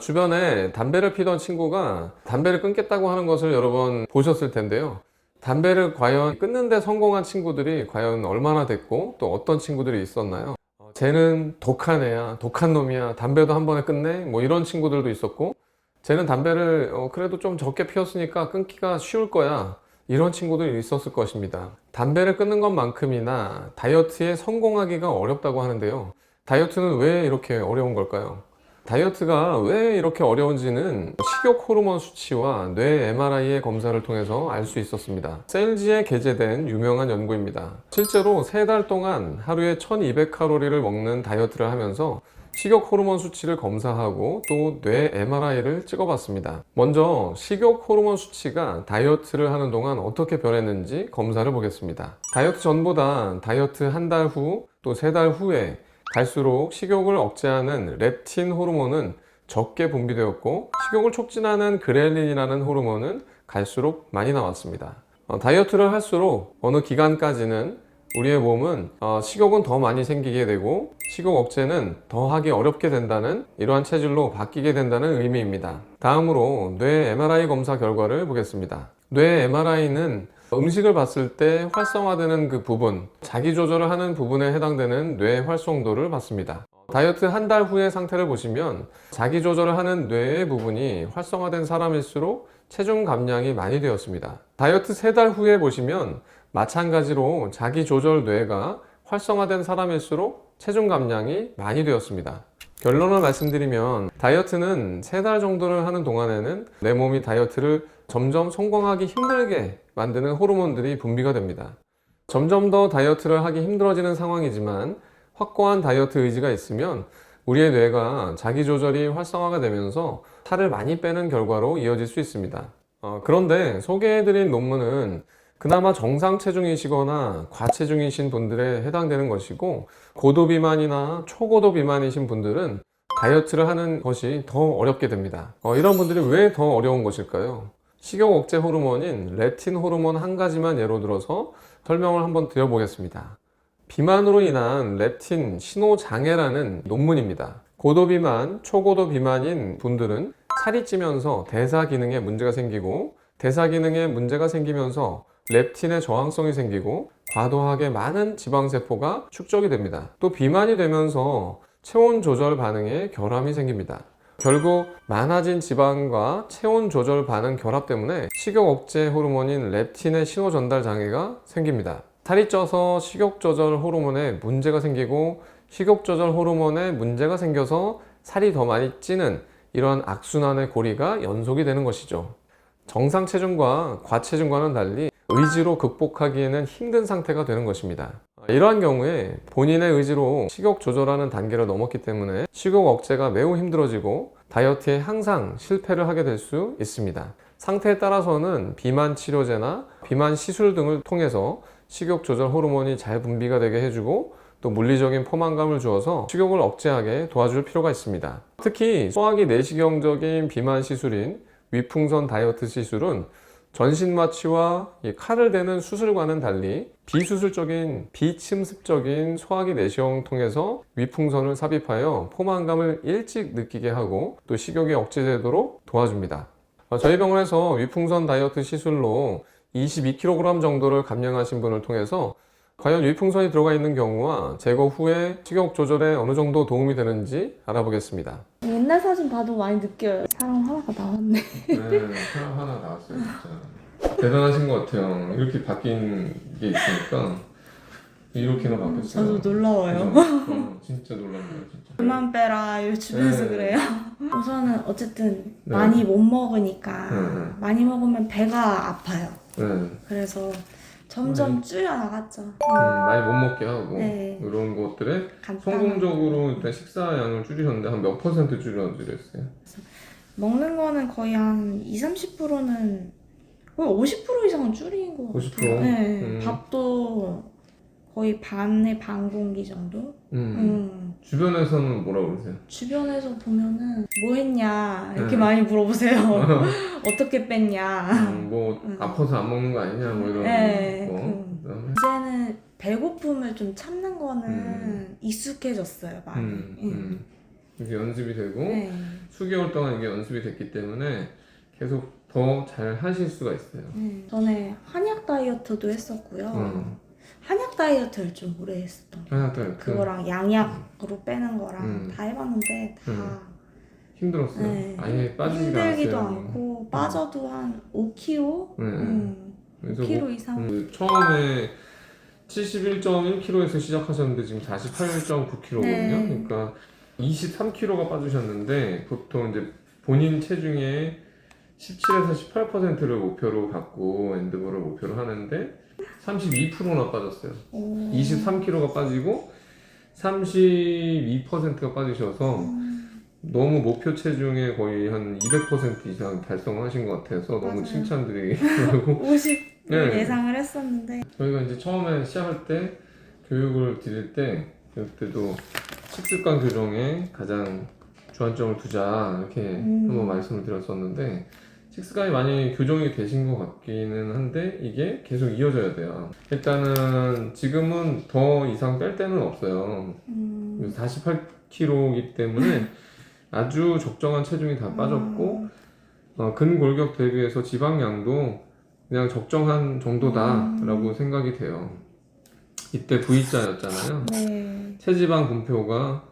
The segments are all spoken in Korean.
주변에 담배를 피던 친구가 담배를 끊겠다고 하는 것을 여러 번 보셨을 텐데요. 담배를 과연 끊는데 성공한 친구들이 과연 얼마나 됐고 또 어떤 친구들이 있었나요? 쟤는 독한 애야, 독한 놈이야, 담배도 한 번에 끝내, 뭐 이런 친구들도 있었고, 쟤는 담배를 그래도 좀 적게 피웠으니까 끊기가 쉬울 거야, 이런 친구들이 있었을 것입니다. 담배를 끊는 것만큼이나 다이어트에 성공하기가 어렵다고 하는데요. 다이어트는 왜 이렇게 어려운 걸까요? 다이어트가 왜 이렇게 어려운지는 식욕 호르몬 수치와 뇌 MRI의 검사를 통해서 알 수 있었습니다. 셀지에 게재된 유명한 연구입니다. 실제로 3달 동안 하루에 1200칼로리를 먹는 다이어트를 하면서 식욕 호르몬 수치를 검사하고 또 뇌 MRI를 찍어봤습니다. 먼저 식욕 호르몬 수치가 다이어트를 하는 동안 어떻게 변했는지 검사를 보겠습니다. 다이어트 전보다 다이어트 한 달 후 또 3달 후에 갈수록 식욕을 억제하는 렙틴 호르몬은 적게 분비되었고, 식욕을 촉진하는 그렐린이라는 호르몬은 갈수록 많이 나왔습니다. 다이어트를 할수록 어느 기간까지는 우리의 몸은 식욕은 더 많이 생기게 되고 식욕 억제는 더 하기 어렵게 된다는 이러한 체질로 바뀌게 된다는 의미입니다. 다음으로 뇌 MRI 검사 결과를 보겠습니다. 뇌 MRI는 음식을 봤을 때 활성화되는 그 부분, 자기 조절을 하는 부분에 해당되는 뇌 활성도를 봤습니다. 다이어트 한 달 후의 상태를 보시면 자기 조절을 하는 뇌의 부분이 활성화된 사람일수록 체중 감량이 많이 되었습니다. 다이어트 3달 후에 보시면 마찬가지로 자기 조절 뇌가 활성화된 사람일수록 체중 감량이 많이 되었습니다. 결론을 말씀드리면 다이어트는 3달 정도를 하는 동안에는 내 몸이 다이어트를 점점 성공하기 힘들게 만드는 호르몬들이 분비가 됩니다. 점점 더 다이어트를 하기 힘들어지는 상황이지만 확고한 다이어트 의지가 있으면 우리의 뇌가 자기 조절이 활성화가 되면서 살을 많이 빼는 결과로 이어질 수 있습니다. 그런데 소개해드린 논문은 그나마 정상 체중이시거나 과체중이신 분들에 해당되는 것이고, 고도 비만이나 초고도 비만이신 분들은 다이어트를 하는 것이 더 어렵게 됩니다. 이런 분들이 왜 더 어려운 것일까요? 식욕 억제 호르몬인 렙틴 호르몬 한 가지만 예로 들어서 설명을 한번 드려보겠습니다. 비만으로 인한 렙틴 신호 장애라는 논문입니다. 고도 비만, 초고도 비만인 분들은 살이 찌면서 대사 기능에 문제가 생기고, 대사 기능에 문제가 생기면서 렙틴의 저항성이 생기고 과도하게 많은 지방세포가 축적이 됩니다. 또 비만이 되면서 체온 조절 반응에 결함이 생깁니다. 결국 많아진 지방과 체온 조절 반응 결합 때문에 식욕 억제 호르몬인 렙틴의 신호 전달 장애가 생깁니다. 살이 쪄서 식욕 조절 호르몬에 문제가 생기고 식욕 조절 호르몬에 문제가 생겨서 살이 더 많이 찌는 이러한 악순환의 고리가 연속이 되는 것이죠. 정상 체중과 과체중과는 달리 의지로 극복하기에는 힘든 상태가 되는 것입니다. 이러한 경우에 본인의 의지로 식욕 조절하는 단계를 넘었기 때문에 식욕 억제가 매우 힘들어지고 다이어트에 항상 실패를 하게 될 수 있습니다. 상태에 따라서는 비만 치료제나 비만 시술 등을 통해서 식욕 조절 호르몬이 잘 분비가 되게 해주고 또 물리적인 포만감을 주어서 식욕을 억제하게 도와줄 필요가 있습니다. 특히 소화기 내시경적인 비만 시술인 위풍선 다이어트 시술은 전신 마취와 칼을 대는 수술과는 달리 비수술적인 비침습적인 소화기 내시경을 통해서 위풍선을 삽입하여 포만감을 일찍 느끼게 하고 또 식욕이 억제되도록 도와줍니다. 저희 병원에서 위풍선 다이어트 시술로 22kg 정도를 감량하신 분을 통해서 과연 위풍선이 들어가 있는 경우와 제거 후에 식욕 조절에 어느 정도 도움이 되는지 알아보겠습니다. 옛날 사진 봐도 많이 느껴요. 사람 하나가 나왔네. 네, 사람 하나 나왔어요, 진짜. 대단하신 것 같아요. 이렇게 바뀐 게 있으니까 이렇게나 바뀌었어요. 저도 놀라워요. 진짜 놀랍네요, 진짜. 그만 빼라, 이 주변에서 네. 그래요. 우선은 어쨌든 네. 많이 못 먹으니까 네. 많이 먹으면 배가 아파요. 네. 그래서 점점 줄여나갔죠. 많이 못 먹게 하고 네. 이런 것들에 간단하게. 성공적으로 일단 식사량을 줄이셨는데 한 몇 퍼센트 줄여드렸어요? 먹는 거는 거의 한 20-30%는 거의 50% 이상은 줄인 것 50%? 같아요. 네. 밥도 거의 반에 반 공기 정도? 주변에서는 뭐라 그러세요? 주변에서 보면은 뭐 했냐 이렇게 네. 많이 물어보세요. 어떻게 뺐냐. 뭐 아파서 안 먹는 거 아니냐 뭐 이런 네, 거. 그다음에 이제는 배고픔을 좀 참는 거는 익숙해졌어요, 많이. 이게 연습이 되고 네. 수개월 동안 이게 연습이 됐기 때문에 계속 더 잘 하실 수가 있어요. 전에 한약 다이어트도 했었고요. 한약 다이어트를 좀 오래 했었던 것 한약 같아요. 다이어트. 그거랑 양약으로 빼는 거랑 다 해봤는데 다 힘들었어요. 네. 아예 빠지지가 힘들기도 않았어요. 않고 빠져도 한 5kg? 그래서 5kg 이상? 처음에 71.1kg에서 시작하셨는데 지금 48.9kg거든요. 네. 그러니까 23kg가 빠지셨는데 보통 이제 본인 체중의 17에서 18%를 목표로 갖고 엔드볼을 목표로 하는데 32%나 빠졌어요. 23kg가 빠지고 32%가 빠지셔서 너무 목표 체중의 거의 한 200% 이상 달성하신 것 같아서 너무 맞아요. 칭찬드리고 50을 네. 예상을 했었는데 저희가 이제 처음에 시작할 때 교육을 드릴 때 그때도 식습관 교정에 가장 주안점을 두자 이렇게 한번 말씀을 드렸었는데 식습관이 많이 교정이 되신 것 같기는 한데 이게 계속 이어져야 돼요. 일단은 지금은 더 이상 뺄 데는 없어요. 48kg이기 때문에 아주 적정한 체중이 다 빠졌고 근골격 대비해서 지방량도 그냥 적정한 정도다라고 생각이 돼요. 이때 V자였잖아요. 네. 체지방 분표가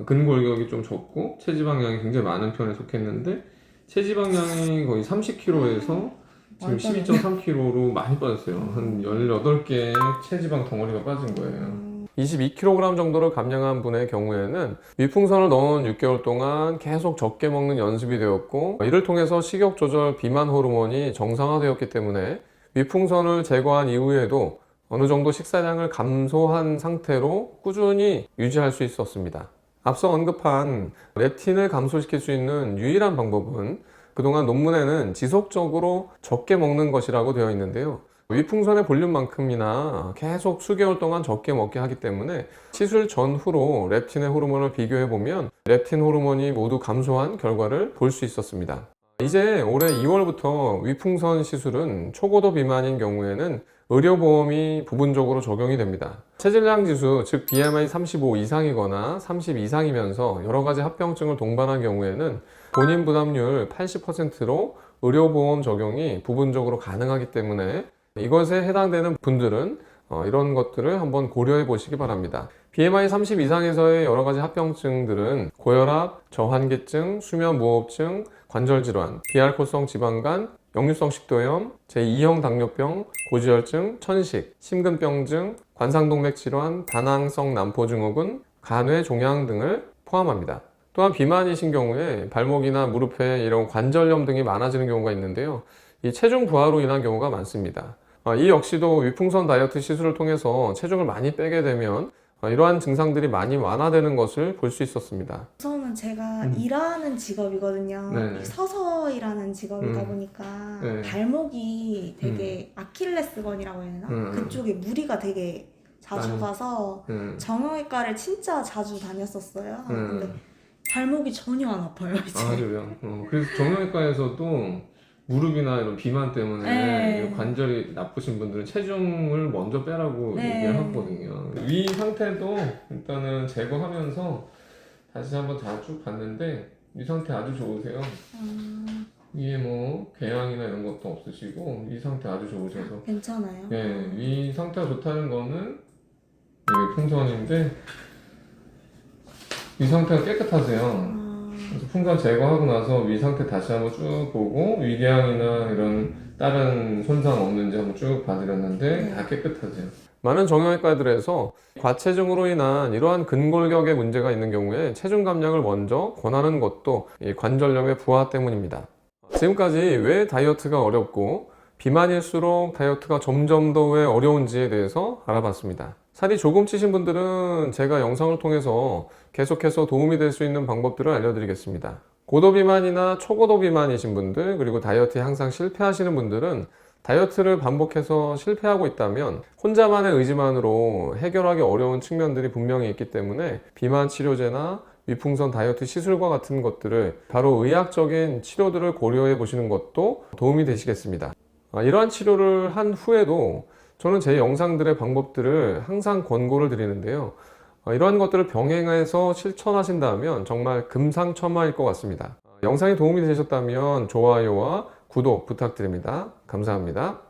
근골격이 좀 적고 체지방량이 굉장히 많은 편에 속했는데 체지방량이 거의 30kg에서 지금 12.3kg로 많이 빠졌어요. 한 18개의 체지방 덩어리가 빠진 거예요. 22kg 정도를 감량한 분의 경우에는 위풍선을 넣은 6개월 동안 계속 적게 먹는 연습이 되었고 이를 통해서 식욕 조절 비만 호르몬이 정상화되었기 때문에 위풍선을 제거한 이후에도 어느 정도 식사량을 감소한 상태로 꾸준히 유지할 수 있었습니다. 앞서 언급한 렙틴을 감소시킬 수 있는 유일한 방법은 그동안 논문에는 지속적으로 적게 먹는 것이라고 되어 있는데요. 위풍선의 볼륨만큼이나 계속 수개월 동안 적게 먹게 하기 때문에 시술 전후로 렙틴의 호르몬을 비교해 보면 렙틴 호르몬이 모두 감소한 결과를 볼 수 있었습니다. 이제 올해 2월부터 위풍선 시술은 초고도 비만인 경우에는 의료보험이 부분적으로 적용이 됩니다. 체질량 지수, 즉 BMI 35 이상이거나 30 이상이면서 여러가지 합병증을 동반한 경우에는 본인 부담률 80%로 의료보험 적용이 부분적으로 가능하기 때문에 이것에 해당되는 분들은 이런 것들을 한번 고려해 보시기 바랍니다. BMI 30 이상에서의 여러가지 합병증들은 고혈압, 저환기증, 수면무호흡증, 관절질환, 비알코올성 지방간, 역류성 식도염, 제2형 당뇨병, 고지혈증, 천식, 심근병증, 관상동맥 질환, 다낭성 난포증후군, 간회 종양 등을 포함합니다. 또한 비만이신 경우에 발목이나 무릎에 이런 관절염 등이 많아지는 경우가 있는데요. 이 체중 부하로 인한 경우가 많습니다. 이 역시도 위풍선 다이어트 시술을 통해서 체중을 많이 빼게 되면 이러한 증상들이 많이 완화되는 것을 볼 수 있었습니다. 우선은 제가 일하는 직업이거든요. 네. 서서 일하는 직업이다 보니까 네. 발목이 되게 아킬레스건이라고 해야 되나? 그쪽에 무리가 되게 자주 많이. 가서 정형외과를 진짜 자주 다녔었어요. 근데 발목이 전혀 안 아파요 이제. 아, 그래요? 그래서 정형외과에서도 무릎이나 이런 비만 때문에 네. 이 관절이 나쁘신 분들은 체중을 먼저 빼라고 네. 얘기를 하거든요. 위 상태도 일단은 제거하면서 다시 한번 다 쭉 봤는데 위 상태 아주 좋으세요. 위에 뭐 궤양이나 이런 것도 없으시고 위 상태 아주 좋으셔서 괜찮아요? 네, 위 상태가 좋다는 거는 이게 풍선인데 위 상태가 깨끗하세요. 그래서 풍선 제거하고 나서 위 상태 다시 한번 쭉 보고 위궤양이나 이런 다른 손상 없는지 한번 쭉 봐드렸는데 다 깨끗하세요. 많은 정형외과들에서 과체중으로 인한 이러한 근골격의 문제가 있는 경우에 체중 감량을 먼저 권하는 것도 이 관절염의 부하 때문입니다. 지금까지 왜 다이어트가 어렵고 비만일수록 다이어트가 점점 더 왜 어려운지에 대해서 알아봤습니다. 살이 조금 찌신 분들은 제가 영상을 통해서 계속해서 도움이 될 수 있는 방법들을 알려드리겠습니다. 고도 비만이나 초고도 비만이신 분들, 그리고 다이어트에 항상 실패하시는 분들은 다이어트를 반복해서 실패하고 있다면 혼자만의 의지만으로 해결하기 어려운 측면들이 분명히 있기 때문에 비만 치료제나 위풍선 다이어트 시술과 같은 것들을 바로 의학적인 치료들을 고려해 보시는 것도 도움이 되시겠습니다. 이러한 치료를 한 후에도 저는 제 영상들의 방법들을 항상 권고를 드리는데요. 이러한 것들을 병행해서 실천하신다면 정말 금상첨화일 것 같습니다. 영상이 도움이 되셨다면 좋아요와 구독 부탁드립니다. 감사합니다.